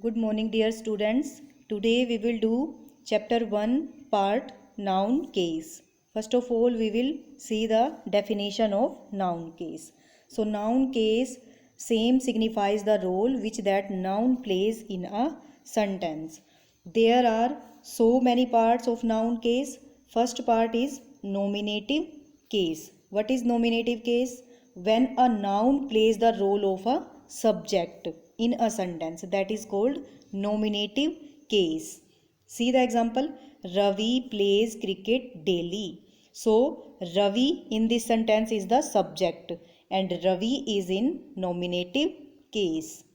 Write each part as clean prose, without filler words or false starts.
Good morning, dear students. Today we will do chapter 1 part noun case. First of all, we will see the definition of noun case. So, noun case same signifies the role which that noun plays in a sentence. There are so many parts of noun case. First part is nominative case. What is nominative case? When a noun plays the role of a subject in a sentence, that is called nominative case. See the example, Ravi plays cricket daily. So Ravi in this sentence is the subject and Ravi is in nominative case.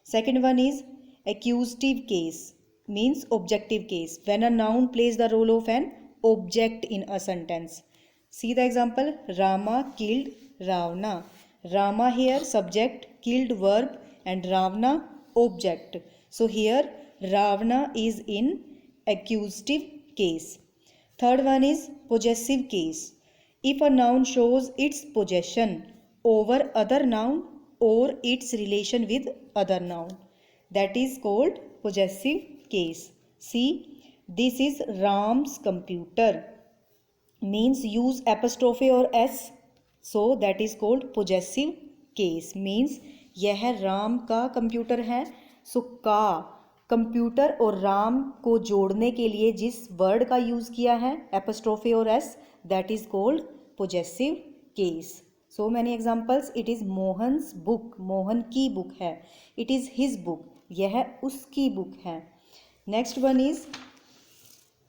Second one is accusative case, means objective case, when a noun plays the role of an object in a sentence. See the example, Rama killed Ravana. Rama here subject, killed verb, and Ravana object. So here Ravana is in accusative case. Third one is possessive case. If a noun shows its possession over other noun or its relation with other noun, that is called possessive case. See, this is Ram's computer, means use apostrophe or s, so that is called possessive case, means यह राम का computer है. सो का computer और राम को जोड़ने के लिए जिस वर्ड का यूज़ किया है एपोस्ट्रोफे और S, that is called possessive case. So many examples, it is Mohan's book, Mohan की बुक है. इट इज़ हिज बुक, यह उसकी बुक है. Next one is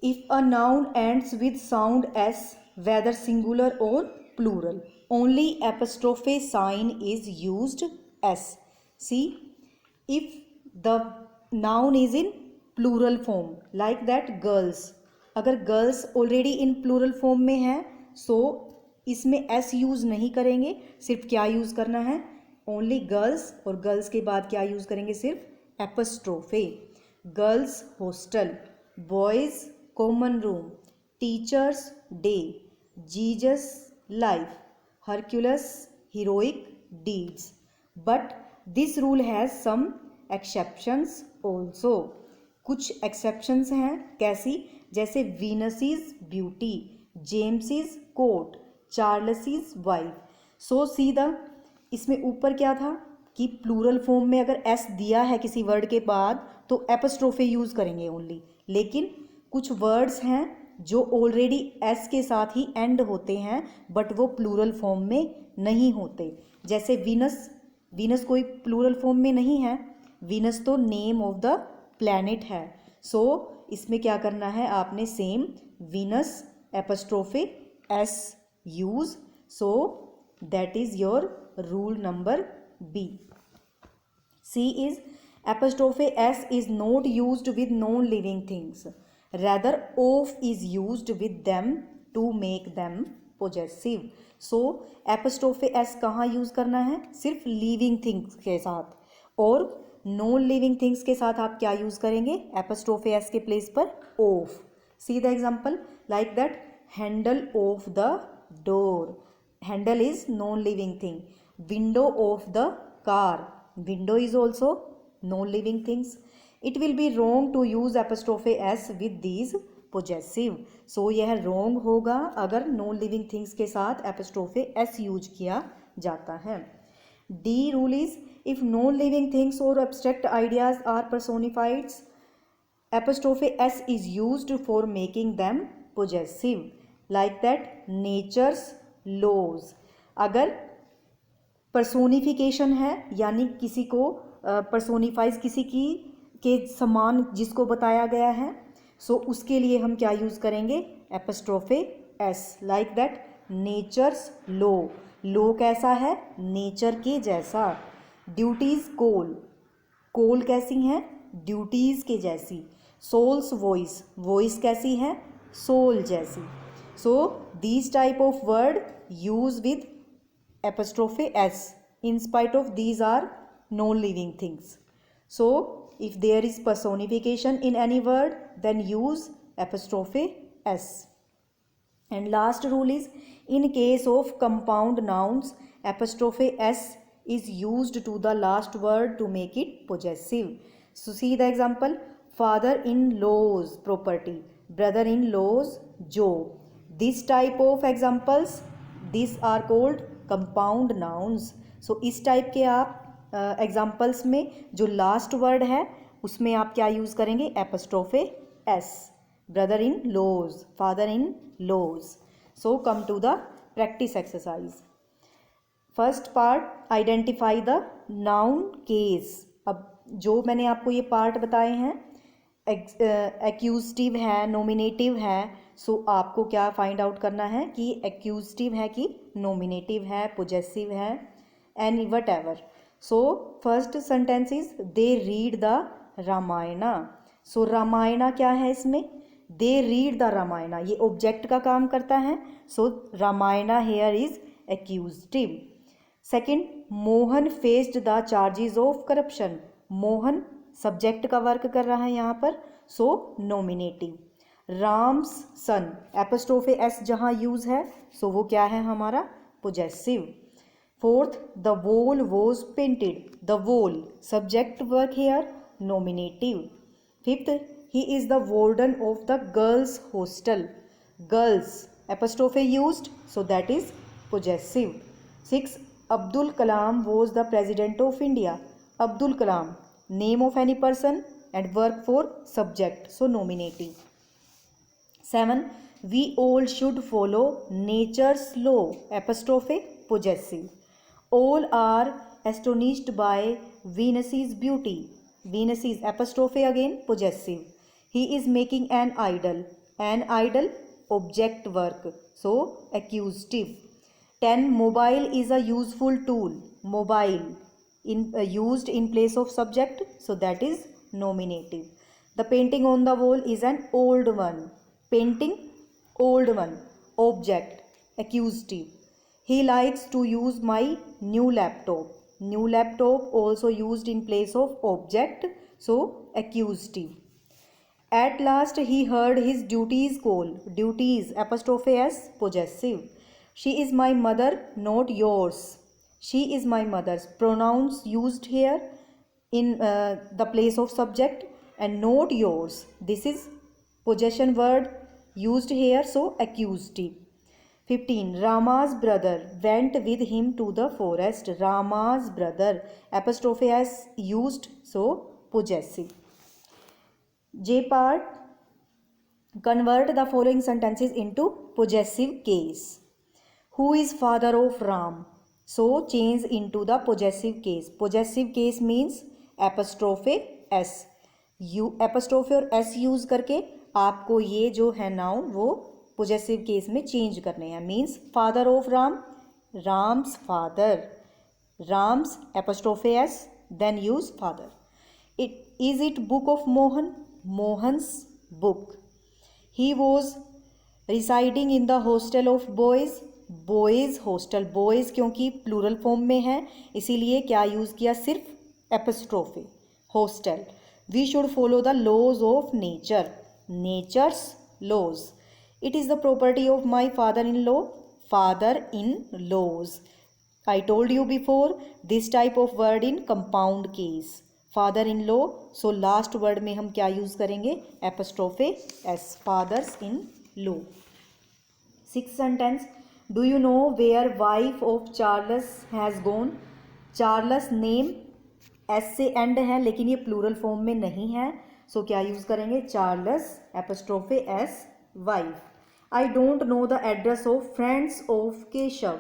if a noun ends with sound s, whether singular or plural, only apostrophe sign is used s. See, if the noun is in plural form, like that girls, अगर girls already in plural form में है, so इसमें s use नहीं करेंगे. सिर्फ क्या use करना है, only girls, और girls के बाद क्या यूज़ करेंगे, सिर्फ apostrophe. Girls hostel, boys common room, teachers day, Jesus life, Hercules heroic deeds. But this rule has some exceptions also. कुछ exceptions हैं, कैसी, जैसे Venus is beauty, James is coat, Charles is wife. So see the, इसमें ऊपर क्या था कि plural form में अगर s दिया है किसी वर्ड के बाद तो एपोस्ट्रोफे यूज़ करेंगे ओनली. लेकिन कुछ वर्ड्स हैं जो ऑलरेडी एस के साथ ही एंड होते हैं बट वो प्लूरल फॉर्म में नहीं होते. जैसे वीनस, वीनस कोई प्लूरल फॉर्म में नहीं है, वीनस तो नेम ऑफ द प्लैनेट है. सो इसमें क्या करना है आपने, same Venus apostrophe s use. So that is your rule number B. C is apostrophe s is not used with non-living things. Rather, of is used with them to make them possessive. So, apostrophe s कहाँ use करना है, सिर्फ living things के साथ. और non living things के साथ आप क्या यूज़ करेंगे, apostrophe s के प्लेस पर of. See the example, like that, handle of the door. Handle is non living thing. Window of the car. Window is also non-living things. It will be wrong to use apostrophe s with these possessive. So यह wrong होगा अगर non-living things के साथ apostrophe s use किया जाता है. D rule is, if non-living things or abstract ideas are personified, apostrophe s is used for making them possessive. Like that, nature's laws. अगर personification है यानी किसी को पर्सोनिफाइज, किसी की के समान जिसको बताया गया है, सो उसके लिए हम क्या यूज़ करेंगे, apostrophe S. Like that, natures लो, लो कैसा है, नेचर के जैसा. ड्यूटीज़ कोल, कोल कैसी हैं, ड्यूटीज़ के जैसी. सोल्स वॉइस, वॉइस कैसी है, सोल जैसी. So these type of word use with apostrophe s. In spite of these are non-living things. So if there is personification in any word, then use apostrophe s. And last rule is, in case of compound nouns, apostrophe s is used to the last word to make it possessive. So see the example, father-in-law's property, brother-in-law's job. This type of examples, these are called compound nouns. So इस type के आप examples में जो last word है उसमें आप क्या use करेंगे, apostrophe s, brother in laws, father in laws. So come to the practice exercise. First part, identify the noun case. अब जो मैंने आपको ये पार्ट बताए हैं, एक्यूजिटिव है, नॉमिनेटिव है, सो आपको क्या फाइंड आउट करना है कि एक्यूजिटिव है कि नॉमिनेटिव है, पोजेसिव है, and whatever. So first sentence is they read the Ramayana. So Ramayana क्या है इसमें, दे रीड द रामायणा, ये ऑब्जेक्ट का काम करता है. So Ramayana here is accusative. Second, Mohan faced the charges of corruption. Mohan subject का वर्क कर रहा है यहाँ पर, so nominative. Ram's son, apostrophe s जहाँ यूज है, सो वो क्या है हमारा, possessive. Fourth, the wall was painted. The wall subject work here, nominative. Fifth, he is the warden of the girls hostel. Girls apostrophe used, so that is possessive. Six, Abdul Kalam was the president of India. Abdul Kalam, name of any person and verb for subject, so nominative. 7, we all should follow nature's law, apostrophe possessive. All are astonished by Venus's beauty. Venus is apostrophe again possessive. He is making an idol object work, so accusative. 10, mobile is a useful tool. Mobile used in place of subject, so that is nominative. The painting on the wall is an old one. Painting, old one. Object, accusative. He likes to use my new laptop. New laptop also used in place of object, so accusative. At last he heard his duties call. Duties apostrophe s, possessive. She is my mother, not yours. She is my mother's. Pronouns used here in the place of subject, and not yours. This is possession word used here, so accusative. 15, Rama's brother went with him to the forest. Rama's brother apostrophe s used, so possessive. J part, convert the following sentences into possessive case. Who is father of Ram? So change into the possessive case. Possessive case means apostrophe s. apostrophe और s use करके आपको ये जो है noun वो possessive case में change करने हैं. Means father of Ram, Ram's father, Ram's apostrophe s, then use father. It book of Mohan? Mohan's book. He was residing in the hostel of boys. Boys hostel, boys क्योंकि प्लूरल फॉर्म में है इसीलिए क्या use किया, सिर्फ apostrophe. Hostel. We should follow the laws of nature. Nature's laws. It is the property of my father in law. Father in laws. I told you before this type of word in compound case. Father in law, so last word में हम क्या use करेंगे, apostrophe s, fathers in law. Six sentence, Do you know where wife of Charles has gone? Charles name S से and है लेकिन ये plural form में नहीं है, सो क्या यूज़ करेंगे, Charles apostrophe s, wife. I don't know the address of friends of Keshav.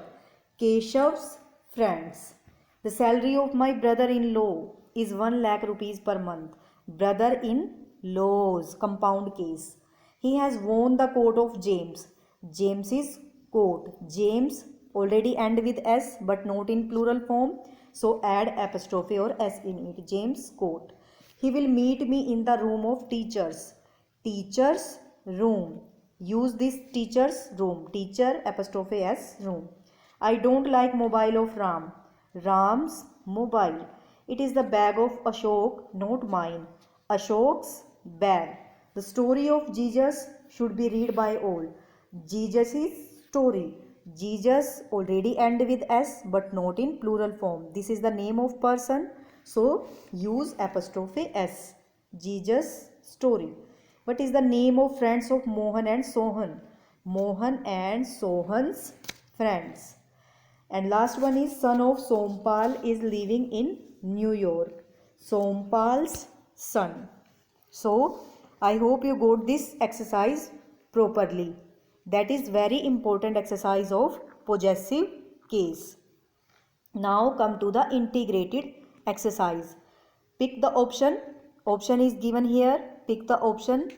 Keshav's friends. The salary of my brother in law is 1 lakh rupees per month. Brother in laws, compound case. He has won the coat of James. James is coat. James already end with s but not in plural form, so add apostrophe or s in it. James coat. He will meet me in the room of teachers. Teachers room. Use this teachers room. Teacher apostrophe s, room. I don't like mobile of Ram. Ram's mobile. It is the bag of Ashok, not mine. Ashok's bag. The story of Jesus should be read by all. Jesus' story. Jesus already end with S but not in plural form. This is the name of person, so use apostrophe S. Jesus story. What is the name of friends of Mohan and Sohan? Mohan and Sohan's friends. And last one is son of Sompal is living in New York. Sompal's son. So I hope you got this exercise properly. That is very important exercise of possessive case. Now come to the integrated exercise. Pick the option. Option is given here. Pick the option,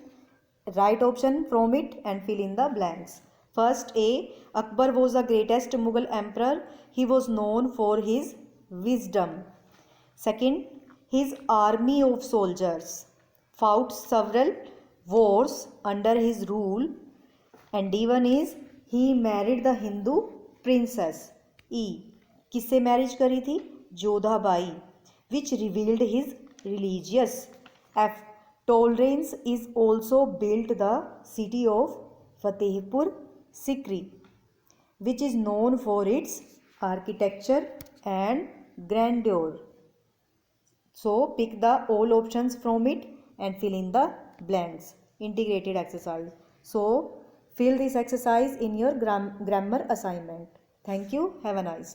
right option from it and fill in the blanks. First A. Akbar was the greatest Mughal emperor. He was known for his wisdom. Second, his army of soldiers fought several wars under his rule. And D1 is he married the Hindu princess. E. किससे marriage करी थी? Jodha Bai, which revealed his religious. F. Tolerance is also built the city of Fatehpur Sikri, which is known for its architecture and grandeur. So pick the all options from it and fill in the blanks. Integrated exercise. So fill this exercise in your grammar assignment. Thank you. Have a nice day.